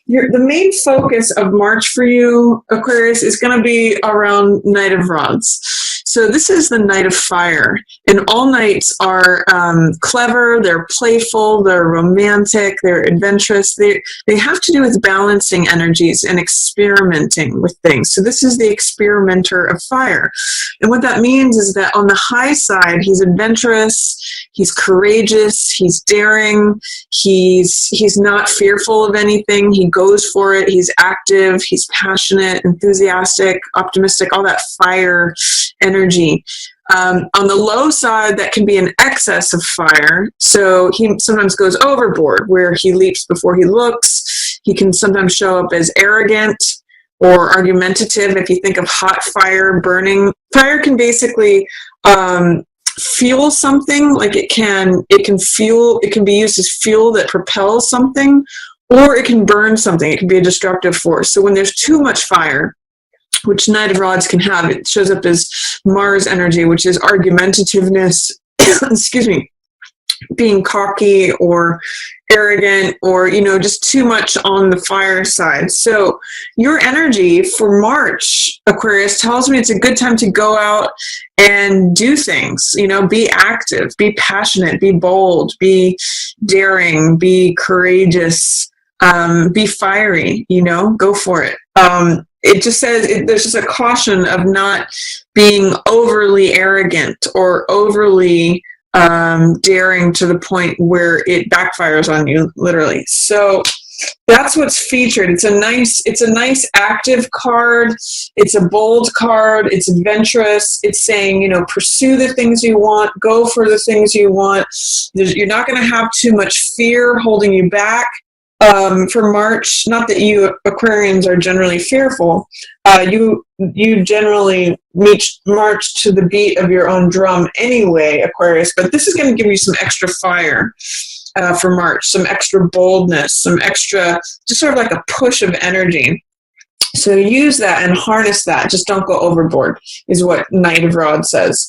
The main focus of March for you, Aquarius, is going to be around Knight of Rods. So this is the Knight of Fire, and all knights are clever, they're playful, they're romantic, they're adventurous. They have to do with balancing energies and experimenting with things. So this is the experimenter of fire. And what that means is that on the high side, he's adventurous, he's courageous, he's daring, he's not fearful of anything, he goes for it, he's active, he's passionate, enthusiastic, optimistic, all that fire energy. On the low side, that can be an excess of fire. So he sometimes goes overboard, where he leaps before he looks. He can sometimes show up as arrogant or argumentative. If you think of hot fire burning, fire can basically fuel something. Like it can be used as fuel that propels something, or it can burn something. It can be a destructive force. So when there's too much fire, which Knight of Rods can have, it shows up as Mars energy, which is argumentativeness, excuse me, being cocky or arrogant, or, just too much on the fire side. So your energy for March, Aquarius, tells me it's a good time to go out and do things, be active, be passionate, be bold, be daring, be courageous, be fiery, go for it. It just says there's just a caution of not being overly arrogant or overly daring to the point where it backfires on you, literally. So that's what's featured. It's a nice active card. It's a bold card. It's adventurous. It's saying, pursue the things you want, go for the things you want. You're not going to have too much fear holding you back. For March, not that you Aquarians are generally fearful, you generally march to the beat of your own drum anyway, Aquarius, but this is going to give you some extra fire for March, some extra boldness, some extra, just sort of like a push of energy. So use that and harness that. Just don't go overboard, is what Knight of Rods says.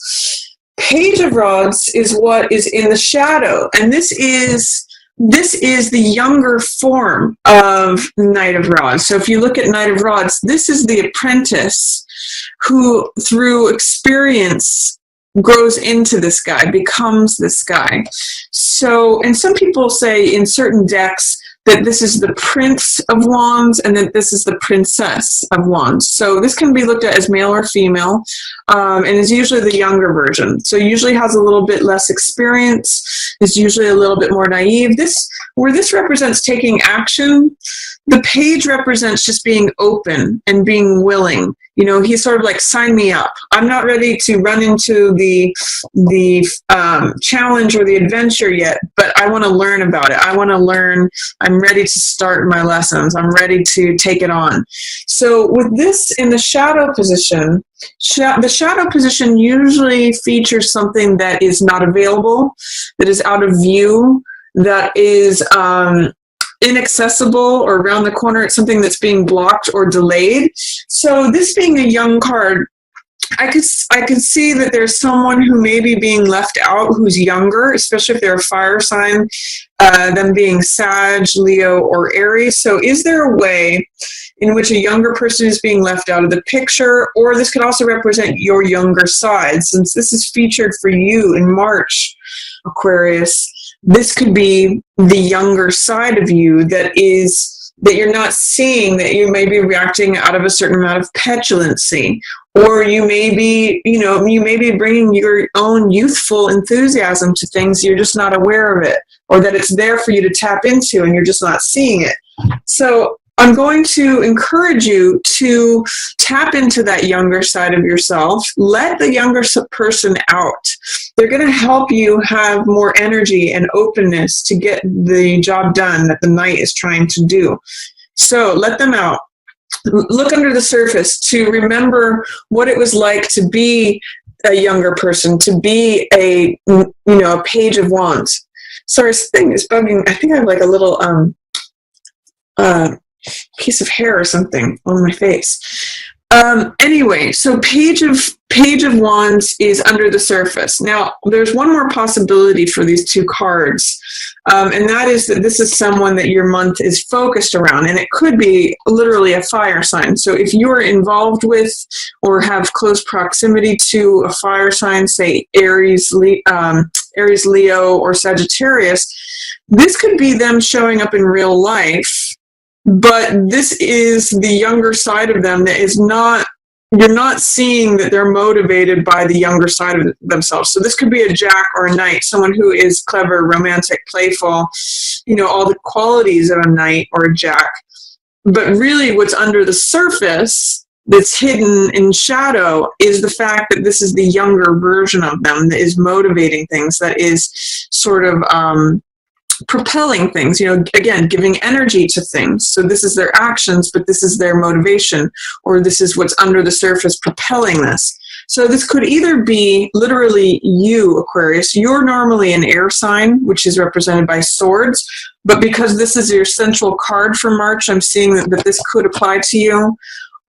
Page of Rods is what is in the shadow, and this is the younger form of Knight of Rods. So if you look at Knight of Rods, this is the apprentice who, through experience, grows into this guy, becomes this guy. So, and some people say in certain decks that this is the Prince of Wands and that this is the Princess of Wands. So this can be looked at as male or female, and is usually the younger version. So usually has a little bit less experience, is usually a little bit more naive. Where this represents taking action, the page represents just being open and being willing. He's sort of like, sign me up. I'm not ready to run into the challenge or the adventure yet, but I want to learn about it. I want to learn. I'm ready to start my lessons. I'm ready to take it on. So with this in the shadow position, the shadow position usually features something that is not available, that is out of view, that is inaccessible or around the corner. It's something that's being blocked or delayed. So this being a young card, I could see that there's someone who may be being left out who's younger, especially if they're a fire sign, them being Sag, Leo, or Aries. So is there a way in which a younger person is being left out of the picture? Or this could also represent your younger side. Since this is featured for you in March, Aquarius, this could be the younger side of you that you're not seeing, that you may be reacting out of a certain amount of petulancy, or you may be bringing your own youthful enthusiasm to things. You're just not aware of it, or that it's there for you to tap into and you're just not seeing it. So I'm going to encourage you to tap into that younger side of yourself. Let the younger person out. They're going to help you have more energy and openness to get the job done that the Knight is trying to do. So let them out. Look under the surface to remember what it was like to be a younger person, to be a Page of Wands. Sorry, this thing is bugging. I think I have like a little piece of hair or something on my face. Anyway, so Page of Wands is under the surface. Now, there's one more possibility for these two cards, and that is that this is someone that your month is focused around, and it could be literally a fire sign. So if you're involved with or have close proximity to a fire sign, say Aries, Leo, or Sagittarius, this could be them showing up in real life. But this is the younger side of them that is not, you're not seeing that they're motivated by the younger side of themselves. So this could be a Jack or a Knight, someone who is clever, romantic, playful, all the qualities of a Knight or a Jack. But really what's under the surface that's hidden in shadow is the fact that this is the younger version of them that is motivating things, that is sort of propelling things, again, giving energy to things. So this is their actions, but this is their motivation, or this is what's under the surface propelling this. So this could either be literally you, Aquarius. You're normally an air sign, which is represented by swords, but because this is your central card for March, I'm seeing that this could apply to you.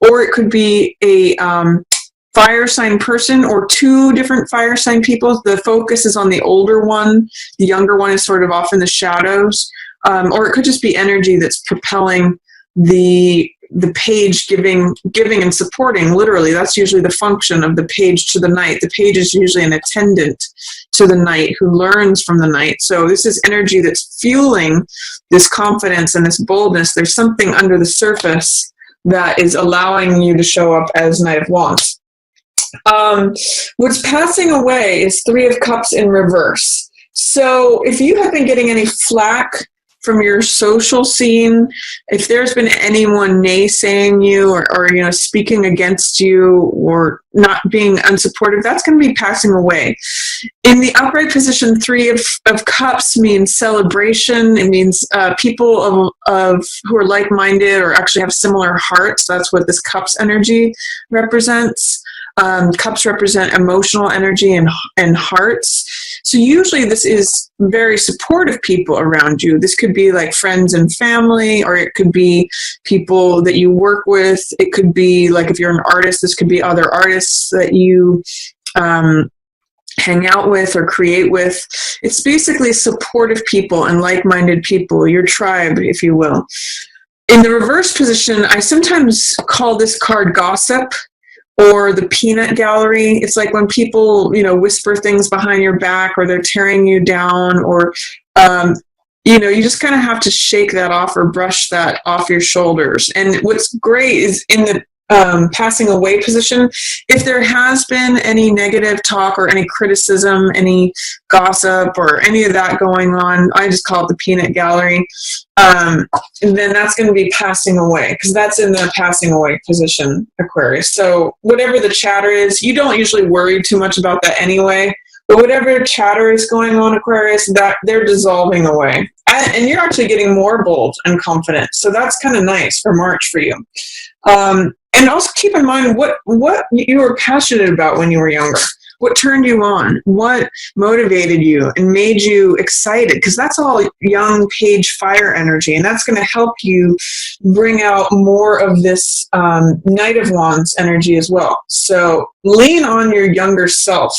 Or it could be a fire sign person, or two different fire sign people. The focus is on the older one. The younger one is sort of off in the shadows. Or it could just be energy that's propelling the page, giving and supporting. Literally, that's usually the function of the page to the Knight. The page is usually an attendant to the Knight who learns from the Knight. So this is energy that's fueling this confidence and this boldness. There's something under the surface that is allowing you to show up as Knight of Wands. What's passing away is Three of Cups in reverse. So if you have been getting any flack from your social scene, if there's been anyone naysaying you or speaking against you or not being unsupportive, that's going to be passing away. In the upright position, Three of Cups means celebration. It means people of who are like-minded or actually have similar hearts. That's what this Cups energy represents. Cups represent emotional energy and hearts. So usually this is very supportive people around you. This could be like friends and family, or it could be people that you work with. It could be like, if you're an artist, this could be other artists that you hang out with or create with. It's basically supportive people and like-minded people, your tribe, if you will. In the reverse position, I sometimes call this card gossip, or the peanut gallery. It's like when people, whisper things behind your back, or they're tearing you down, or, you just kind of have to shake that off or brush that off your shoulders. And what's great is in the passing away position, if there has been any negative talk or any criticism, any gossip or any of that going on, I just call it the peanut gallery. And then that's going to be passing away, because that's in the passing away position, Aquarius. So whatever the chatter is, you don't usually worry too much about that anyway. But whatever chatter is going on, Aquarius, that they're dissolving away. And you're actually getting more bold and confident. So that's kind of nice for March for you. And also keep in mind what you were passionate about when you were younger. What turned you on? What motivated you and made you excited? Because that's all young page fire energy, and that's going to help you bring out more of this Knight of Wands energy as well. So lean on your younger self.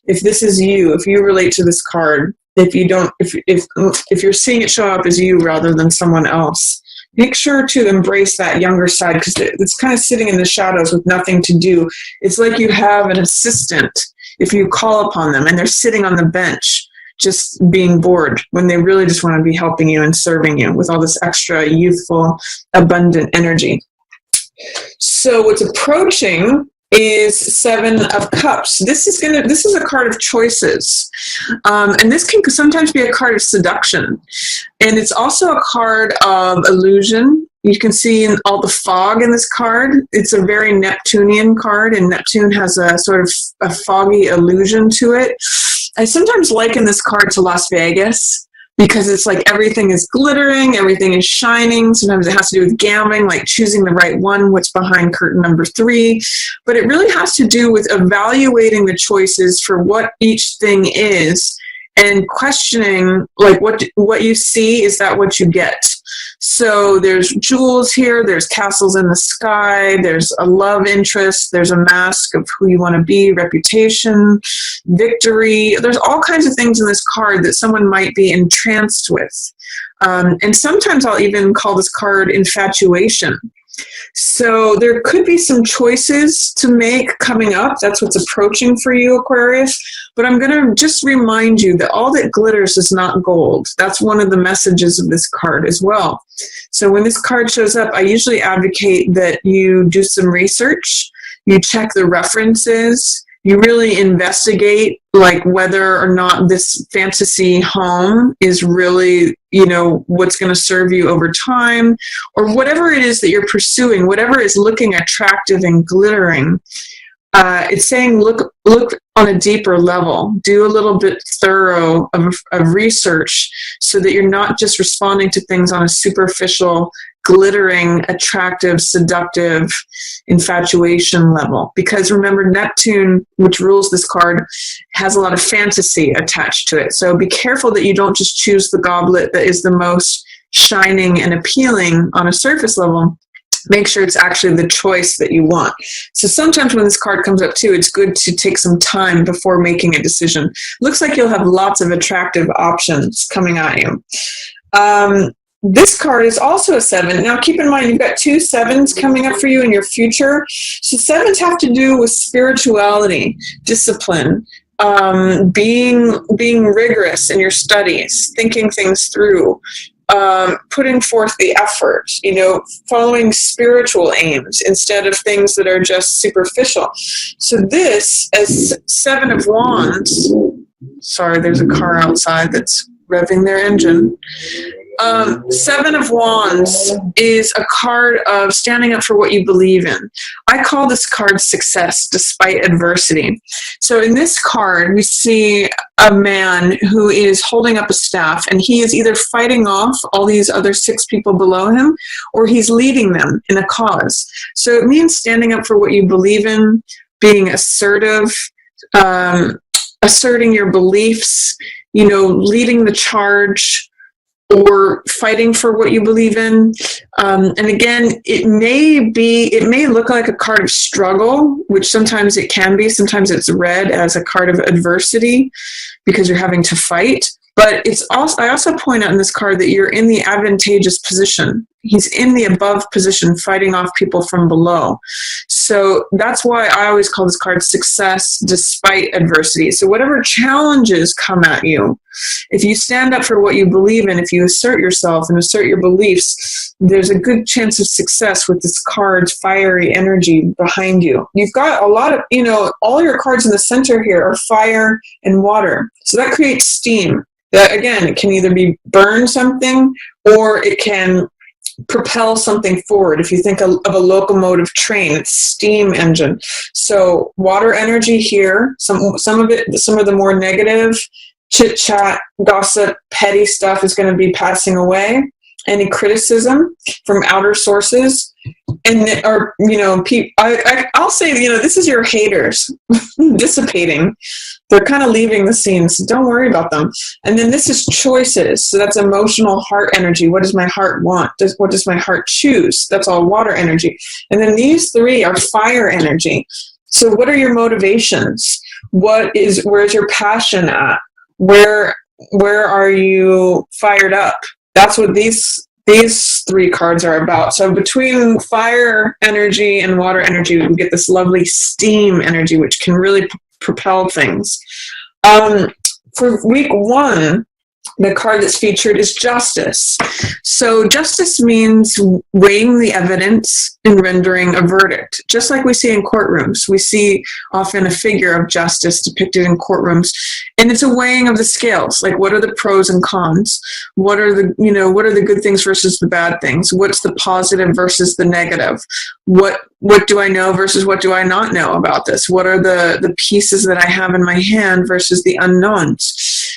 If this is you, if you relate to this card, if you don't, if you're seeing it show up as you rather than someone else, make sure to embrace that younger side, because it's kind of sitting in the shadows with nothing to do. It's like you have an assistant if you call upon them, and they're sitting on the bench just being bored when they really just want to be helping you and serving you with all this extra youthful, abundant energy. So what's approaching is Seven of Cups. This is a card of choices. And this can sometimes be a card of seduction. And it's also a card of illusion. You can see in all the fog in this card. It's a very Neptunian card, and Neptune has a sort of a foggy illusion to it. I sometimes liken this card to Las Vegas, because it's like everything is glittering, everything is shining. Sometimes it has to do with gambling, like choosing the right one, what's behind curtain number 3. But it really has to do with evaluating the choices for what each thing is, and questioning, like, what you see, is that what you get? So there's jewels here, there's castles in the sky, there's a love interest, there's a mask of who you want to be, reputation, victory. There's all kinds of things in this card that someone might be entranced with. And sometimes I'll even call this card infatuation. So there could be some choices to make coming up. That's what's approaching for you, Aquarius. But I'm going to just remind you that all that glitters is not gold. That's one of the messages of this card as well. So when this card shows up, I usually advocate that you do some research, you check the references, you really investigate like whether or not this fantasy home is really, you know, what's going to serve you over time, or whatever it is that you're pursuing, whatever is looking attractive and glittering. It's saying look on a deeper level, do a little bit thorough of research so that you're not just responding to things on a superficial, glittering, attractive, seductive infatuation level. Because remember, Neptune, which rules this card, has a lot of fantasy attached to it. So be careful that you don't just choose the goblet that is the most shining and appealing on a surface level. Make sure it's actually the choice that you want. So sometimes when this card comes up too, it's good to take some time before making a decision. Looks like you'll have lots of attractive options coming at you. This card is also a 7. Now keep in mind, you've got 2 7s coming up for you in your future. So 7s have to do with spirituality, discipline, being rigorous in your studies, thinking things through, putting forth the effort, you know, following spiritual aims instead of things that are just superficial. So this, as 7 of Wands, sorry, there's a car outside that's revving their engine. 7 of Wands is a card of standing up for what you believe in. I call this card success despite adversity. So in this card, we see a man who is holding up a staff, and he is either fighting off all these other 6 people below him, or he's leading them in a cause. So it means standing up for what you believe in, being assertive, asserting your beliefs, you know, leading the charge, or fighting for what you believe in. And again, it may look like a card of struggle, which sometimes it can be. Sometimes it's read as a card of adversity because you're having to fight. But it's also, I also point out in this card that you're in the advantageous position. He's in the above position, fighting off people from below. So that's why I always call this card success despite adversity. So whatever challenges come at you, if you stand up for what you believe in, if you assert yourself and assert your beliefs, there's a good chance of success with this card's fiery energy behind you. You've got a lot of, you know, all your cards in the center here are fire and water. So that creates steam. That, again, it can either be burn something or it can propel something forward. If you think of a locomotive train, it's steam engine. So water energy here, some of the more negative chit chat, gossip, petty stuff is going to be passing away. Any criticism from outer sources, and or you know, I'll say, you know, this is your haters dissipating. They're kind of leaving the scene, so don't worry about them. And then this is choices. So that's emotional heart energy. What does my heart want? What does my heart choose? That's all water energy. And then these 3 are fire energy. So what are your motivations? Where's your passion at? Where are you fired up? That's what these 3 cards are about. So between fire energy and water energy, we get this lovely steam energy, which can really propel things. For week 1, the card that's featured is justice. So justice means weighing the evidence and rendering a verdict. Just like we see in courtrooms, we see often a figure of justice depicted in courtrooms, and it's a weighing of the scales. Like, what are the pros and cons? What are the good things versus the bad things? What's the positive versus the negative? What do I know versus what do I not know about this? What are the pieces that I have in my hand versus the unknowns?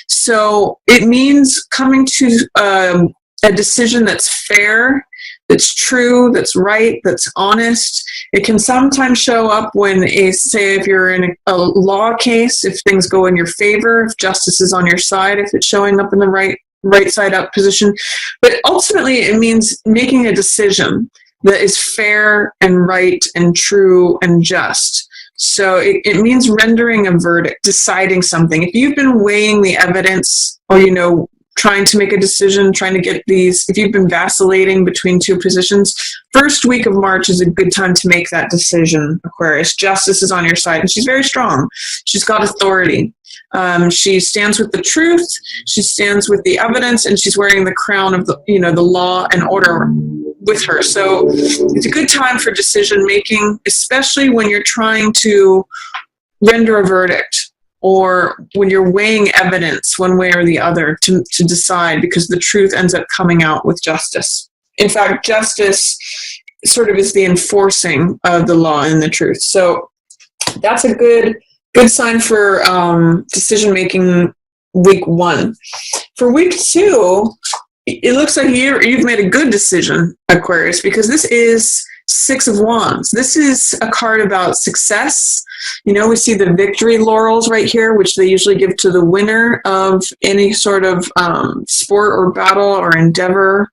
So it means coming to a decision that's fair, that's true, that's right, that's honest. It can sometimes show up when, if you're in a law case, if things go in your favor, if justice is on your side, if it's showing up in the right right side up position. But ultimately, it means making a decision that is fair and right and true and just. So it means rendering a verdict, deciding something. If you've been weighing the evidence, or, trying to make a decision, trying to get these, if you've been vacillating between two positions, first week of March is a good time to make that decision, Aquarius. Justice is on your side, and she's very strong. She's got authority. She stands with the truth, she stands with the evidence, and she's wearing the crown of the law and order with her. So it's a good time for decision making, especially when you're trying to render a verdict, or when you're weighing evidence one way or the other to decide, because the truth ends up coming out with justice. In fact, justice sort of is the enforcing of the law and the truth. So that's a good sign for decision-making week 1. For week 2, it looks like you've made a good decision, Aquarius, because this is 6 of Wands. This is a card about success. We see the victory laurels right here, which they usually give to the winner of any sort of sport or battle or endeavor.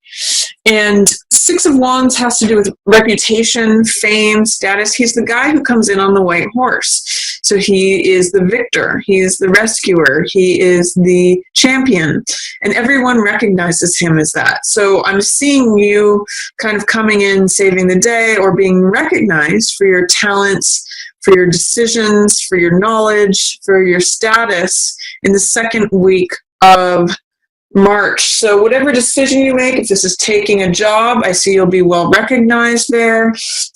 And 6 of Wands has to do with reputation, fame, status. He's the guy who comes in on the white horse. So he is the victor. He is the rescuer. He is the champion. And everyone recognizes him as that. So I'm seeing you kind of coming in, saving the day, or being recognized for your talents, for your decisions, for your knowledge, for your status in the second week of March. So whatever decision you make, if this is taking a job, I see you'll be well recognized there.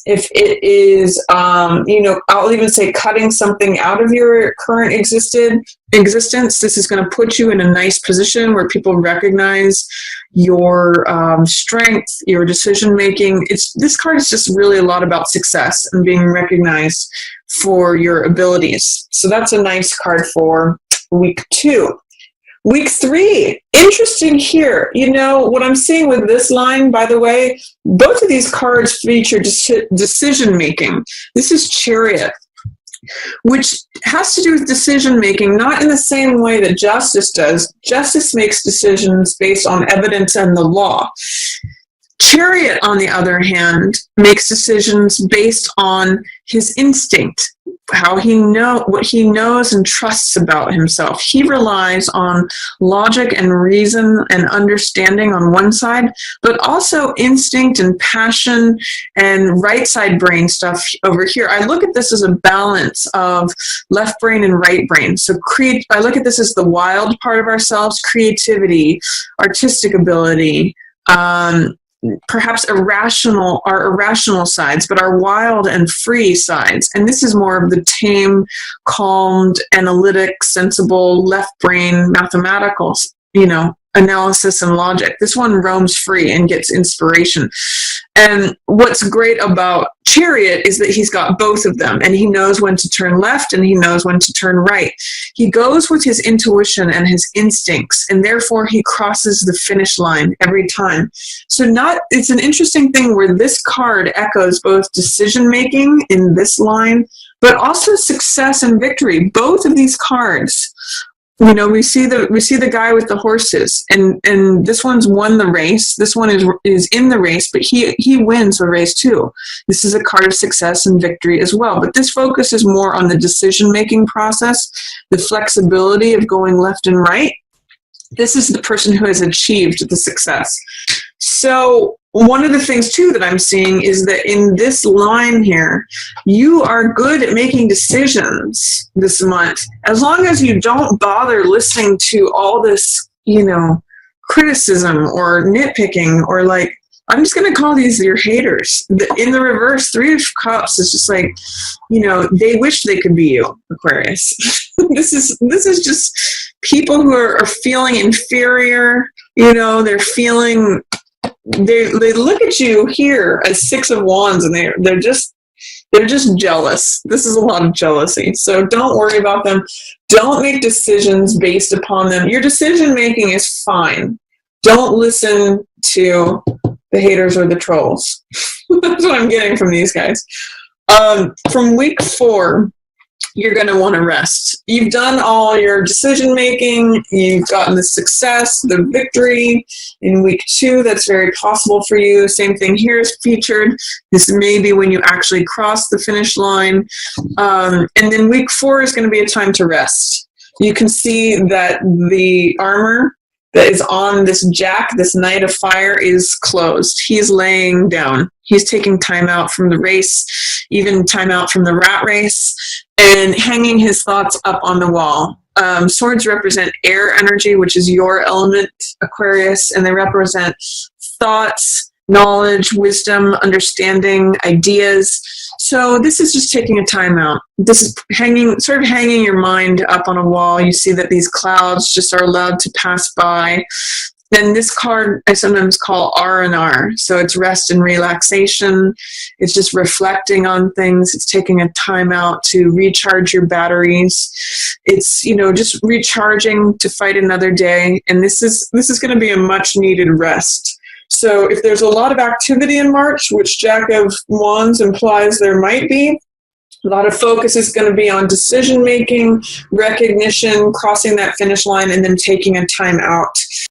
If it is, I'll even say cutting something out of your current existence, this is going to put you in a nice position where people recognize your strength, your decision making. This card is just really a lot about success and being recognized for your abilities. So that's a nice card for week 2. Week 3, interesting here. What I'm seeing with this line, by the way, both of these cards feature decision making. This is Chariot, which has to do with decision making, not in the same way that Justice does. Justice makes decisions based on evidence and the law. Chariot, on the other hand, makes decisions based on his instinct, what he knows and trusts about himself. He relies on logic and reason and understanding on one side, but also instinct and passion and right side brain stuff over here. I look at this as a balance of left brain and right brain. So I look at this as the wild part of ourselves, creativity, artistic ability, perhaps our irrational sides, but our wild and free sides. And this is more of the tame, calmed, analytic, sensible, left brain, mathematical, analysis and logic. This one roams free and gets inspiration. And what's great about Chariot is that he's got both of them, and he knows when to turn left and he knows when to turn right. He goes with his intuition and his instincts, and therefore he crosses the finish line every time. So it's an interesting thing where this card echoes both decision making in this line, but also success and victory. Both of these cards, we see the guy with the horses, and this one's won the race. This one is in the race, but he wins the race too. This is a card of success and victory as well. But this focuses more on the decision-making process, the flexibility of going left and right. This is the person who has achieved the success. So one of the things too that I'm seeing is that in this line here, you are good at making decisions this month, as long as you don't bother listening to all this, criticism or nitpicking, or I'm just going to call these your haters. In the reverse, 3 of Cups is just like, they wish they could be you, Aquarius. This is just people who are feeling inferior. They're feeling. They look at you here as 6 of Wands, and they're just jealous. This is a lot of jealousy. So don't worry about them. Don't make decisions based upon them. Your decision making is fine. Don't listen to the haters or the trolls. That's what I'm getting from these guys. From week 4, you're going to want to rest. You've done all your decision making. You've gotten the success, the victory in week 2. That's very possible for you. Same thing here is featured. This may be when you actually cross the finish line. And then week 4 is going to be a time to rest. You can see that the armor that is on this Jack, this Knight of Fire, is closed. He's laying down. He's taking time out from the race, even time out from the rat race, and hanging his thoughts up on the wall. Swords represent air energy, which is your element, Aquarius, and they represent thoughts, knowledge, wisdom, understanding, ideas. So this is just taking a time out. This is sort of hanging your mind up on a wall. You see that these clouds just are allowed to pass by. Then this card I sometimes call R&R. So it's rest and relaxation. It's just reflecting on things. It's taking a time out to recharge your batteries. It's, just recharging to fight another day. And this is going to be a much needed rest. So if there's a lot of activity in March, which Jack of Wands implies there might be, a lot of focus is going to be on decision making, recognition, crossing that finish line, and then taking a time out.